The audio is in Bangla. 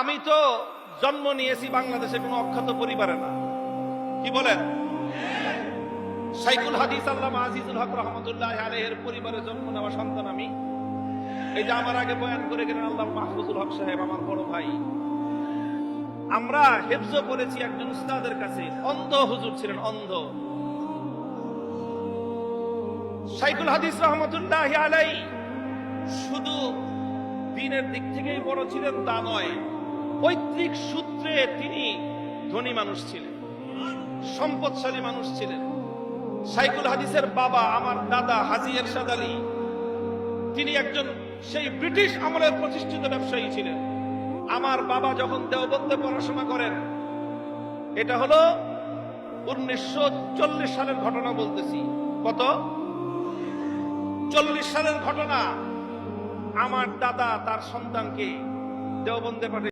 আমি তো জন্ম নিয়েছি বাংলাদেশে কোনো অখ্যাত পরিবারে না, কি বলেন? শাইখুল হাদিস আল্লামা আজিজুল হক রহমতুল্লাহ আলাইহির পরিবারে জন্ম নেওয়া সন্তান আমি। এই যে আমার আগে বয়ান করে গেলেন আল্লামা মাহফুজুল হক সাহেব, আমার বড় ভাই। আমরা হেফজ করেছি একজন উস্তাদের কাছে, অন্ধ হুজুর ছিলেন, অন্ধ। শাইখুল হাদিস রহমতুল্লাহ আলাইহি শুধু দিনের দিক থেকেই বড় ছিলেন তা নয়, পৈতৃক সূত্রে তিনি ধনী মানুষ ছিলেন, সম্পদশালী মানুষ ছিলেন। শাইখুল হাদিসের বাবা আমার দাদা হাজী এরশাদ আলী, তিনি একজন সেই ব্রিটিশ আমলের প্রতিষ্ঠিত ব্যবসায়ী ছিলেন। আমার বাবা যখন দেওবন্দে পড়াশোনা করেন, এটা হলো 1940 সালের ঘটনা বলতেছি। কত? 40 সালের ঘটনা। আমার দাদা তার সন্তানকে দেওবন্দে পাঠিয়ে